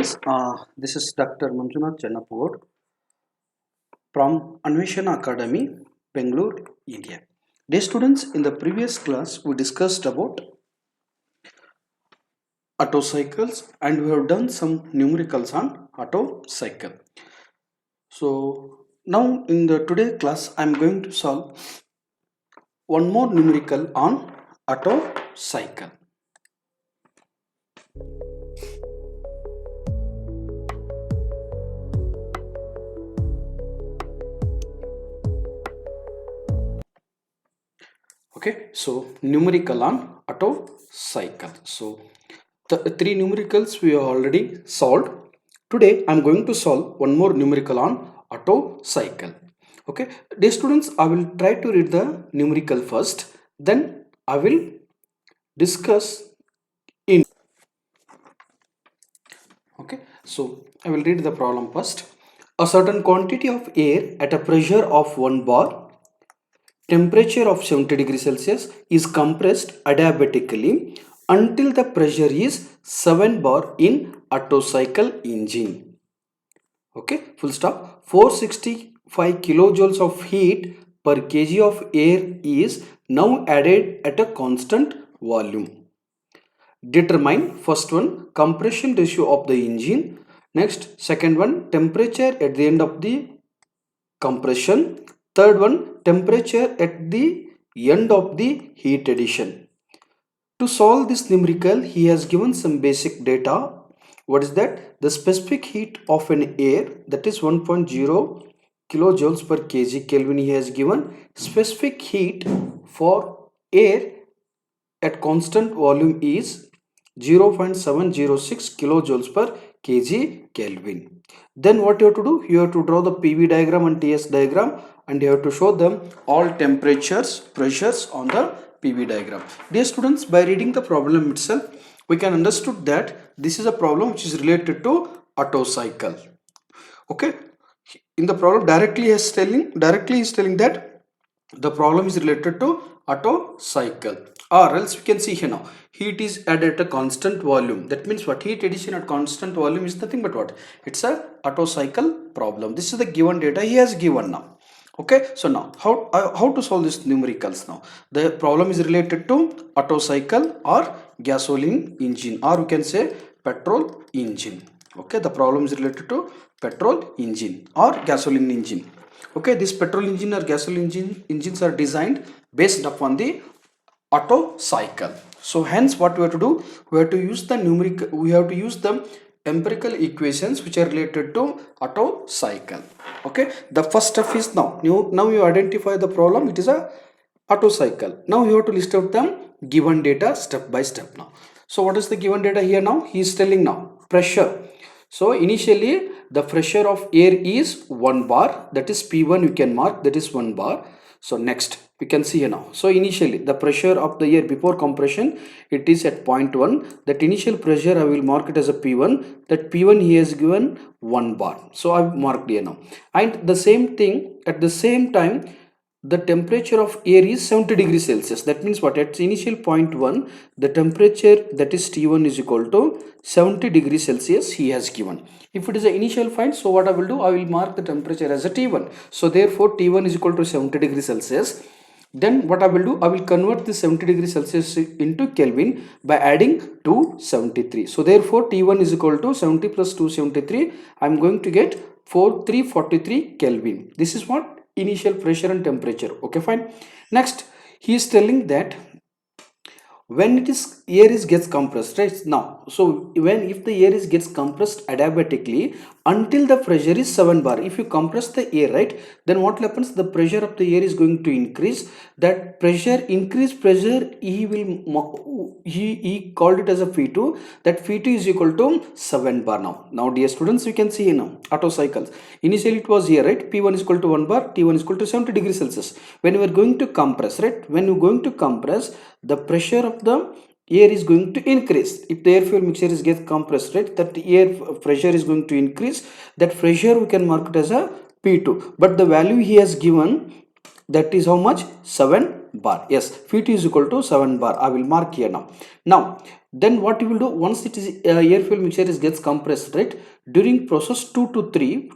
students, this is Dr. Manjunath Chennapur from Anveshana Academy, Bangalore, India. Dear students, in the previous class we discussed about Otto cycles and we have done some numericals on Otto cycle. So now in the today class I am going to solve one more numerical on Otto cycle. Okay, so numerical on Otto cycle. So the three numericals we have already solved. Today I am going to solve one more numerical on Otto cycle. Okay, dear students, I will try to read the numerical first, then I will discuss in. Okay, so I will read the problem first. A certain quantity of air at a pressure of 1 bar, temperature of 70 degrees Celsius is compressed adiabatically until the pressure is 7 bar in Otto cycle engine. Okay, full stop. 465 kilojoules of heat per kg of air is now added at a constant volume. Determine first one compression ratio of the engine. Next, second one temperature at the end of the compression. Third one temperature at the end of the heat addition. To solve this numerical, he has given some basic data. What is that? The specific heat of an air, that is 1.0 kilojoules per kg Kelvin. He has given specific heat for air at constant volume is 0.706 kilojoules per kg Kelvin. Then what you have to do? You have to draw the PV diagram and TS diagram and you have to show them all temperatures, pressures on the PV diagram. Dear students, by reading the problem itself, we can understood that this is a problem which is related to Otto cycle. Okay, in the problem directly he is telling that the problem is related to Otto cycle, or else we can see here now heat is added at a constant volume. That means what? Heat addition at constant volume is nothing but what? It's a Otto cycle problem. This is the given data he has given now. Okay, so now how to solve this numericals now? The problem is related to Otto cycle or gasoline engine, or we can say petrol engine. Okay, the problem is related to petrol engine or gasoline engine. Okay, this petrol engine or gasoline engines are designed based upon the Otto cycle. So hence what we have to do? We have to use the empirical equations which are related to Otto cycle. Okay, the first step is now you identify the problem. It is a Otto cycle. Now you have to list out the given data step by step now. So what is the given data here now? He is telling now pressure. So initially the pressure of air is 1 bar, that is P1 you can mark, that is 1 bar. So next we can see here now. So initially the pressure of the air before compression, it is at 0.1. That initial pressure I will mark it as a P1. That P1 he has given 1 bar. So I have marked here now. And the same thing at the same time, the temperature of air is 70 degrees Celsius. That means what? At initial point 1, the temperature, that is T1 is equal to 70 degrees Celsius he has given. If it is an initial find, so what I will do? I will mark the temperature as a T1. So therefore T1 is equal to 70 degrees Celsius. Then what I will do? I will convert the 70 degrees Celsius into Kelvin by adding 273. So therefore T1 is equal to 70 plus 273. I am going to get 4343 Kelvin. This is what? Initial pressure and temperature. Okay, fine. Next he is telling that when air gets compressed, right? Now so if the air gets compressed adiabatically until the pressure is 7 bar. If you compress the air, right, then what happens? The pressure of the air is going to increase. That increased pressure he called it as a P2. That P2 is equal to 7 bar. Now dear students, you can see now Otto cycles. Initially it was here, right? P1 is equal to 1 bar, T1 is equal to 70 degrees Celsius. When you are going to compress, right? When you are going to compress, the pressure of the air is going to increase. If the air fuel mixture gets compressed, right, that the air pressure is going to increase. That pressure we can mark it as a P2, but the value he has given, that is how much? 7 bar. Yes, feet is equal to 7 bar. I will mark here now. Now, then what you will do once it is air fuel mixture is gets compressed, right? During process 2 to 3,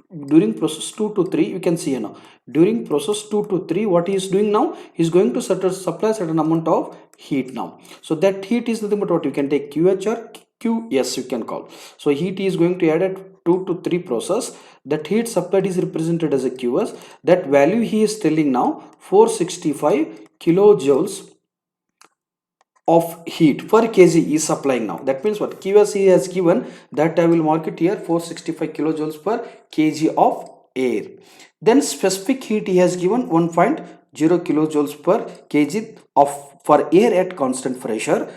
you can see here now. During process 2 to 3, what he is doing now? He is going to supply certain amount of heat now. So that heat is nothing but what you can take QH or QS you can call. So heat is going to add at 2 to 3 process. That heat supplied is represented as a QS. That value he is telling now 465 kilojoules of heat per kg is supplying now. That means what QS he has given, that I will mark it here 465 kilojoules per kg of air. Then specific heat he has given 1.0 kilojoules per kg of for air at constant pressure,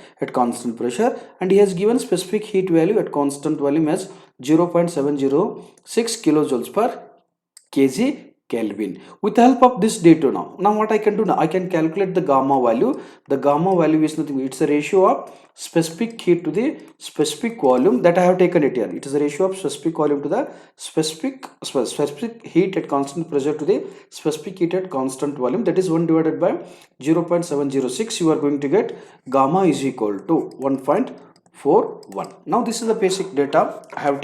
and he has given specific heat value at constant volume as 0.706 kilojoules per kg Kelvin. With the help of this data now what I can do now, I can calculate the gamma value. The gamma value is nothing, it's a ratio of specific heat to the specific volume that I have taken it here. It is a ratio of specific volume to the specific heat at constant pressure to the specific heat at constant volume. That is 1 divided by 0.706. You are going to get gamma is equal to 1.41. Now this is the basic data I have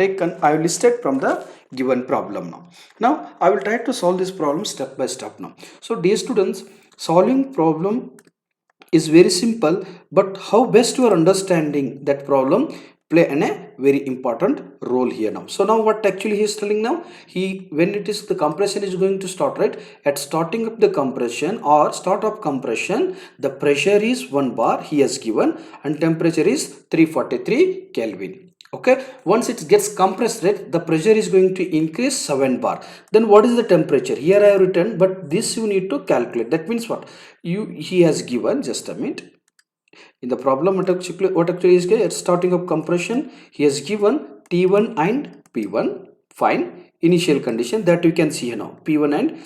listed from the given problem now. Now I will try to solve this problem step by step now. So dear students, solving problem is very simple, but how best you are understanding that problem play a very important role here now. So now what actually he is telling now, when it is the compression is going to start, right? At starting of the compression or start of compression, the pressure is 1 bar he has given and temperature is 343 Kelvin. Okay, once it gets compressed, right, the pressure is going to increase 7 bar. Then what is the temperature? Here I have written, but this you need to calculate. That means what he has given, just a minute. In the problem, what actually is at starting of compression, he has given T1 and P1. Fine, initial condition that you can see here now. P1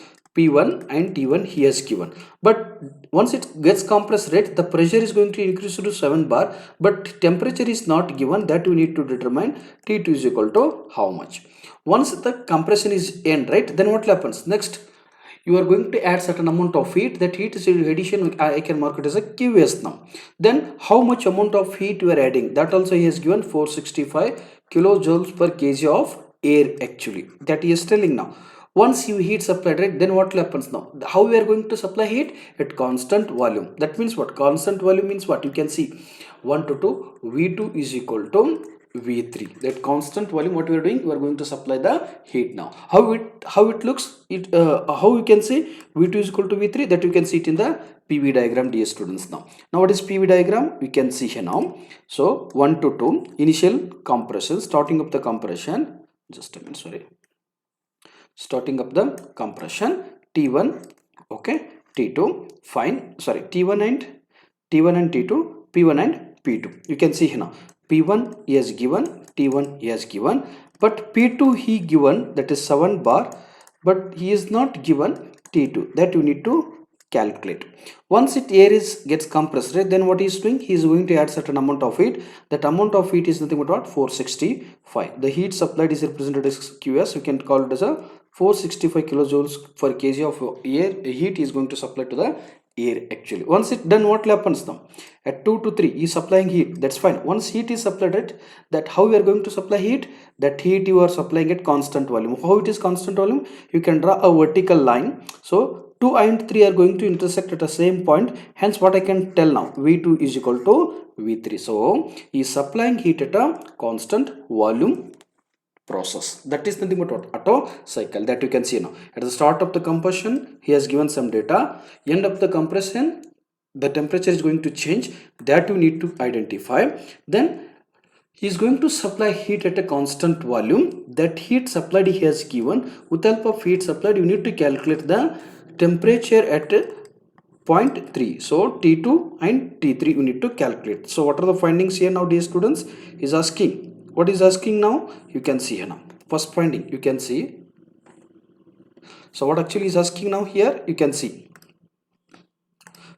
and T1 he has given. But once it gets compressed, right, the pressure is going to increase to 7 bar, but temperature is not given. That we need to determine T2 is equal to how much. Once the compression is end, right, then what happens next? You are going to add certain amount of heat. That heat is addition, I can mark it as a QS now. Then how much amount of heat you are adding, that also he has given 465 kilojoules per kg of air actually, that he is telling now. Once you heat supplied, right, then what happens now? How we are going to supply heat? At constant volume. That means what? Constant volume means what? You can see 1 to 2, V2 is equal to V3. That constant volume, what we are doing, we are going to supply the heat now. How it looks, how you can see V2 is equal to V3, that you can see it in the PV diagram, dear students. Now what is PV diagram? We can see here now. So 1 to 2 initial compression, starting up the compression, just a minute, sorry, starting up the compression, T1, okay, T2, fine, sorry, T1 and T2, P1 and P2. You can see here now, P1 he has given, T1 he has given, but P2 he given, that is 7 bar, but he is not given T2. That you need to calculate. Once air gets compressed, right, then what he is doing, he is going to add certain amount of heat. That amount of heat is nothing but what? 465. The heat supplied is represented as QS. You can call it as a 465 kilojoules per kg of air heat is going to supply to the air actually. Once it done, what happens now? At 2 to 3 is supplying heat. That's fine. Once heat is supplied, right, that how we are going to supply heat? That heat you are supplying at constant volume. How it is constant volume? You can draw a vertical line. So 2 and 3 are going to intersect at the same point. Hence what I can tell now, V2 is equal to V3. So he is supplying heat at a constant volume process. That is nothing but what? Otto cycle, that you can see now. At the start of the combustion, he has given some data. End of the compression, the temperature is going to change. That you need to identify. Then he is going to supply heat at a constant volume. That heat supplied he has given. With help of heat supplied, you need to calculate the temperature at 0.3. So T2 and T3 you need to calculate. So what are the findings here now, dear students? He is asking. What is asking now? You can see here now. First finding, you can see. So what actually is asking now here? You can see.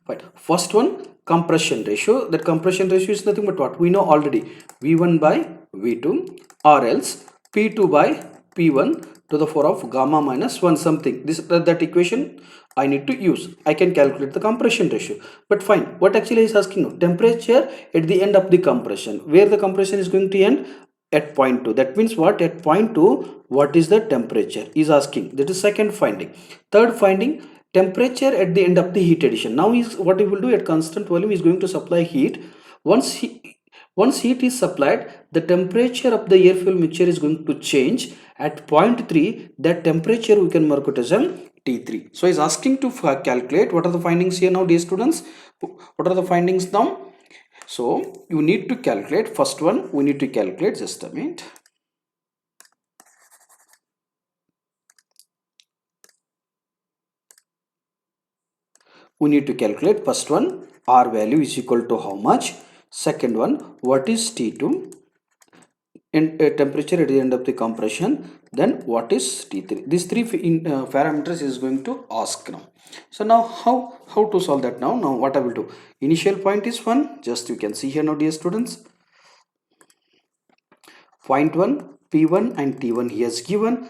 Right. First one, compression ratio. That compression ratio is nothing but what? We know already. V1 by V2 or else P2 by P1 to the 4 of gamma minus 1 something. This that equation I need to use. I can calculate the compression ratio. But fine, what actually is asking now? Temperature at the end of the compression. Where the compression is going to end? At point 2. That means what? At point 2, what is the temperature? Is asking. That is second finding. Third finding, temperature at the end of the heat addition. Now is what he will do at constant volume is going to supply heat. Once heat is supplied, the temperature of the air fuel mixture is going to change. At point 3, that temperature we can mark it as T3. So he's asking to calculate what are the findings here now, dear students. What are the findings now? So you need to calculate, first one we need to calculate, just a minute. We need to calculate first one, R value is equal to how much. Second one, what is T2 and temperature at the end of the compression. Then what is T3. These three parameters is going to ask now. So now how to solve that now? Now what I will do, initial point is 1, just you can see here now, dear students. Point 1, P1 and T1 he has given,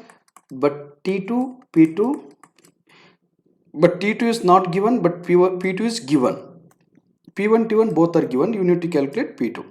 but T2, P2, but T2 is not given, but P2 is given. P1, T1 both are given. You need to calculate P2.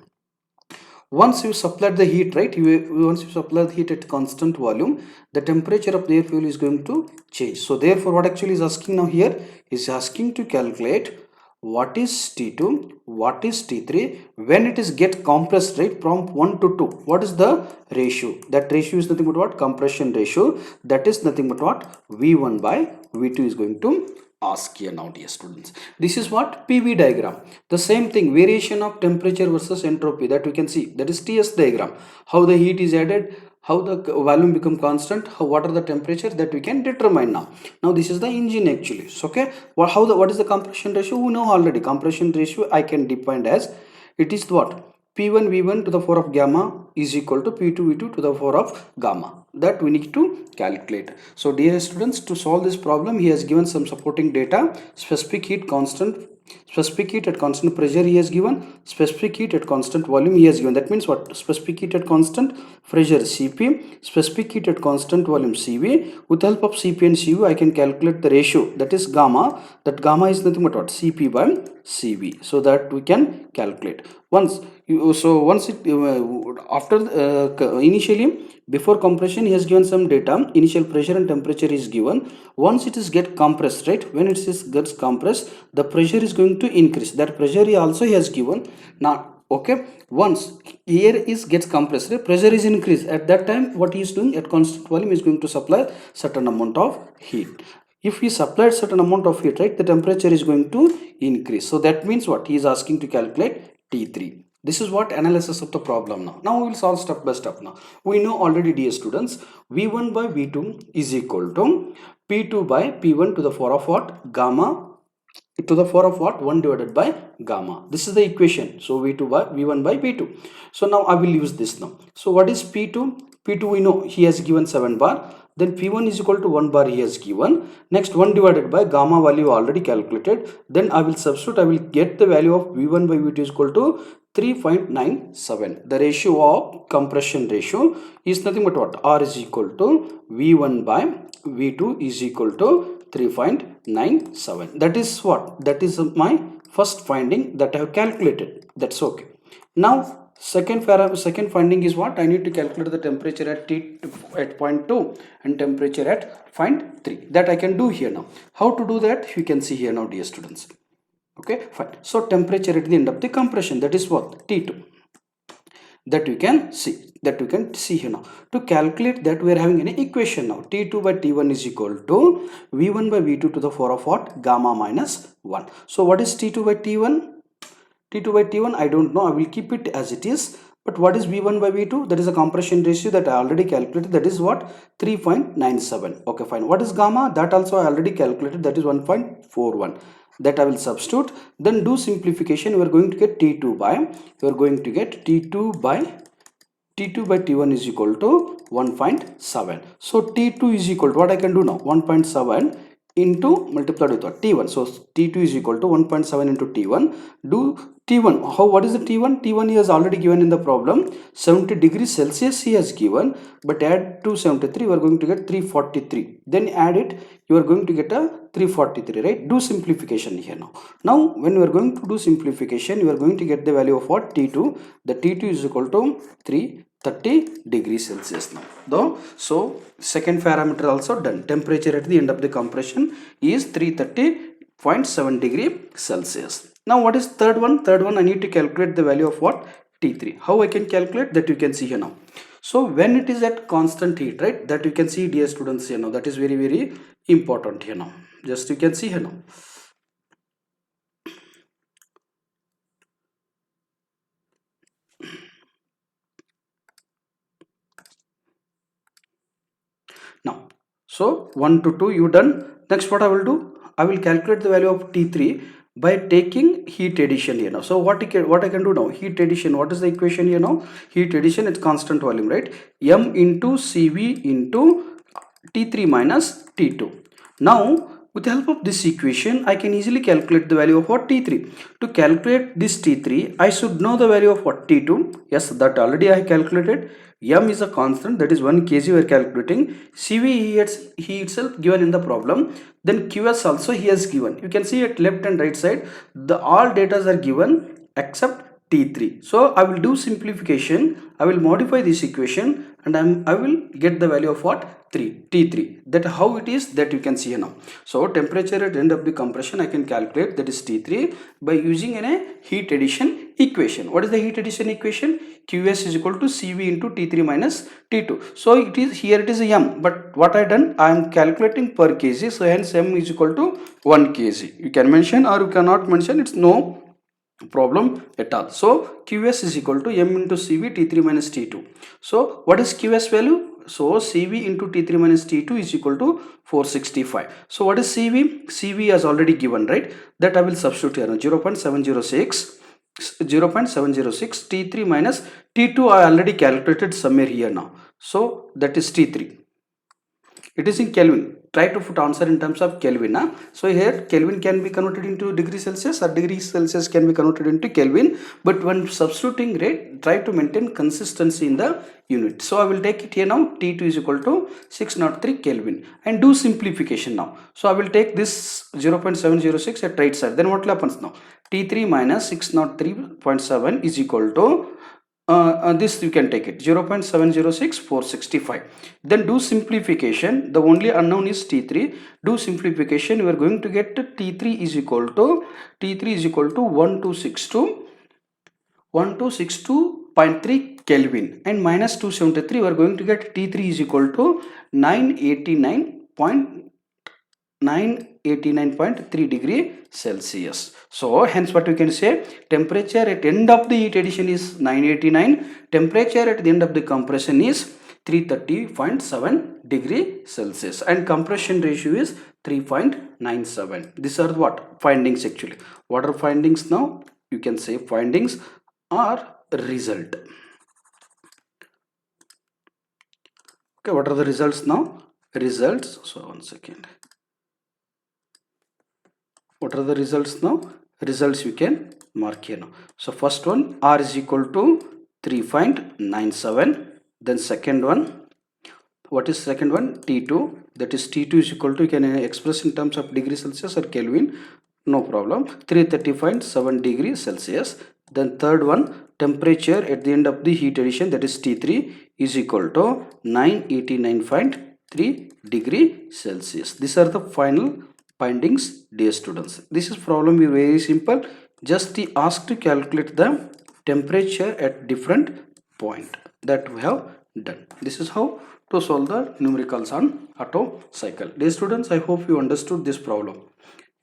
Once you supply the heat, right? Once you supply the heat at constant volume, the temperature of the air fuel is going to change. So therefore, what actually is asking now here is asking to calculate what is T2, what is T3 when it is get compressed, right, from 1 to 2. What is the ratio? That ratio is nothing but what? Compression ratio. That is nothing but what? V1 by V2 is going to ask here now, dear students. This is what? PV diagram. The same thing, variation of temperature versus entropy, that we can see. That is TS diagram. How the heat is added, how the volume become constant, what are the temperature, that we can determine now. Now this is the engine actually. So, okay, what is the compression ratio? We know already. Compression ratio I can define as, it is what? P1 V1 to the 4 of gamma is equal to P2 V2 to the 4 of gamma. That we need to calculate. So dear students, to solve this problem, he has given some supporting data. Specific heat constant, specific heat at constant pressure he has given, specific heat at constant volume he has given. That means what? Specific heat at constant pressure Cp, specific heat at constant volume Cv. With the help of Cp and Cv, I can calculate the ratio, that is gamma. That gamma is nothing but what? Cp by Cv. So that we can calculate. Initially before compression he has given some data, initial pressure and temperature is given. Once it is get compressed, right, when it is gets compressed, the pressure is going to increase. That pressure he also has given. Now, okay, once air is gets compressed, right, pressure is increased. At that time what he is doing at constant volume is going to supply certain amount of heat. If we supplied certain amount of heat, right, the temperature is going to increase. So that means what? He is asking to calculate T3. This is what analysis of the problem now. Now we will solve step by step now. We know already, dear students, V1 by V2 is equal to P2 by P1 to the 4 of what? Gamma to the 4 of what? 1 divided by gamma. This is the equation. So V2 by V1 by V2. So now I will use this now. So what is P2? P2 we know he has given 7 bar. Then P1 is equal to 1 bar he has given. Next 1 divided by gamma value already calculated. Then I will substitute. I will get the value of V1 by V2 is equal to 3.97. The ratio of compression ratio is nothing but what? R is equal to V1 by V2 is equal to 3.97. That is what? That is my first finding that I have calculated. That's okay. Now second finding is what? I need to calculate the temperature at at point 2 and temperature at point 3. That I can do here now. How to do that? You can see here now, dear students. Okay, fine. So temperature at the end of the compression, that is what? T2. That you can see. That we can see here now. To calculate that, we are having an equation now. T2 by T1 is equal to V1 by V2 to the 4 of what? Gamma minus 1. So what is T2 by T1? T2 by T1, I don't know. I will keep it as it is. But what is V1 by V2? That is a compression ratio that I already calculated. That is what? 3.97. Okay, fine. What is gamma? That also I already calculated. That is 1.41. That I will substitute. Then do simplification. We are going to get T2 by T2 by T1 is equal to 1.7. So T2 is equal to what I can do now? 1.7 into multiplied with what? T1. So T2 is equal to 1.7 into T1. Do T1. How? What is the T1? T1 he has already given in the problem. 70 degrees Celsius he has given, but add to 73, you are going to get 343. Then add it, you are going to get a 343, right? Do simplification here now. Now, when we are going to do simplification, you are going to get the value of what? T2. The T2 is equal to 330 degrees Celsius now. Though, so second parameter also done. Temperature at the end of the compression is 330.7 degree Celsius. Now what is third one? Third one I need to calculate the value of what? T3. How I can calculate that you can see here now. So when it is at constant heat, right, that you can see, dear students, here now, that is very, very important here now. Just you can see here now. Now, so 1 to 2 you done. Next what I will do? I will calculate the value of T3 by taking heat addition here now. So what I can do now? Heat addition. What is the equation here now? Heat addition, it's constant volume, right? M into Cv into T3 minus T2. Now with the help of this equation, I can easily calculate the value of what? T3. To calculate this T3, I should know the value of what? T2. Yes, that already I calculated. M is a constant, that is 1 kg we are calculating. Cv he itself given in the problem. Then Qs also he has given. You can see at left and right side, the all data are given except T3. So I will do simplification. I will modify this equation and I will get the value of what? T3. That how it is, that you can see here now. So temperature at the end of the compression I can calculate, that is T3, by using a heat addition equation. What is the heat addition equation? Qs is equal to Cv into T3 minus T2. So it is here, it is a M, but what I done, I am calculating per kg, so hence M is equal to 1 kg. You can mention or you cannot mention, it's no problem at all. So Qs is equal to M into Cv T3 minus T2. So what is Qs value? So Cv into T3 minus T2 is equal to 465. So what is Cv? Cv is already given, right? That I will substitute here now. 0.706 T3 minus T2 I already calculated somewhere here now. So that is T3. It is in Kelvin. Try to put answer in terms of Kelvin. Huh? So here Kelvin can be converted into degree Celsius or degree Celsius can be converted into Kelvin. But when substituting rate, try to maintain consistency in the unit. So I will take it here now. T2 is equal to 603 Kelvin and do simplification now. So I will take this 0.706 at right side. Then what happens now? T3 minus 603.7 is equal to this you can take it 0.706 465. Then do simplification. The only unknown is T3. Do simplification. You are going to get T3 is equal to 1262.3 Kelvin and minus 273. We are going to get T3 is equal to 989.3 degree Celsius. So hence what we can say, temperature at end of the heat addition is 989, temperature at the end of the compression is 330.7 degree Celsius and compression ratio is 3.97. These are what? Findings actually. What are findings now? You can say findings are result. Okay, what are the results now? Results. So 1 second. What are the results now? Results you can mark here now. So first one, R is equal to 3.97. Then second one, what is second one? T2. That is T2 is equal to, you can express in terms of degree Celsius or Kelvin. No problem. 330.7 degree Celsius. Then third one, temperature at the end of the heat addition, that is T3 is equal to 989.3 degree Celsius. These are the final findings, dear students. This is problem is very simple. Just the ask to calculate the temperature at different point, that we have done. This is how to solve the numericals on Otto cycle. Dear students, I hope you understood this problem.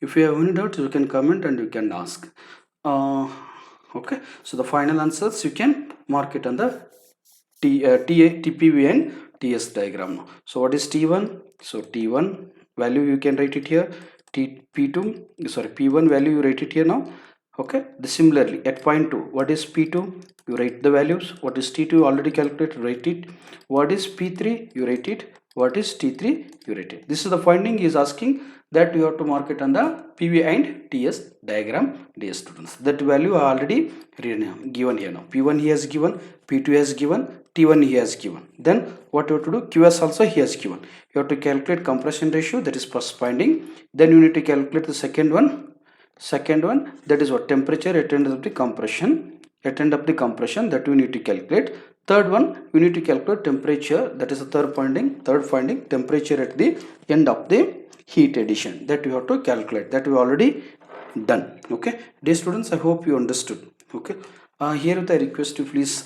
If you have any doubts, you can comment and you can ask. Okay, so the final answers you can mark it on the TPV and TS diagram. So what is T1? So T1 value you can write it here. P2, sorry, P1 value you write it here now. Okay, similarly at point 2, what is P2? You write the values. What is T2? You already calculated, write it. What is P3? You write it. What is T3? You write it. This is the finding he is asking, that you have to mark it on the PV and TS diagram, dear students. That value are already given here now. P1 he has given, P2 has given, T1 he has given. Then what you have to do, QS also he has given. You have to calculate compression ratio, that is first finding. Then you need to calculate the second one, that is what, temperature at end of the compression, that we need to calculate. Third one, we need to calculate temperature, that is the third finding, temperature at the end of the heat addition, that we have to calculate, that we already done. Okay, dear students, I hope you understood. Okay, here with I request you, please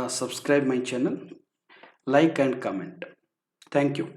subscribe my channel, like and comment. Thank you.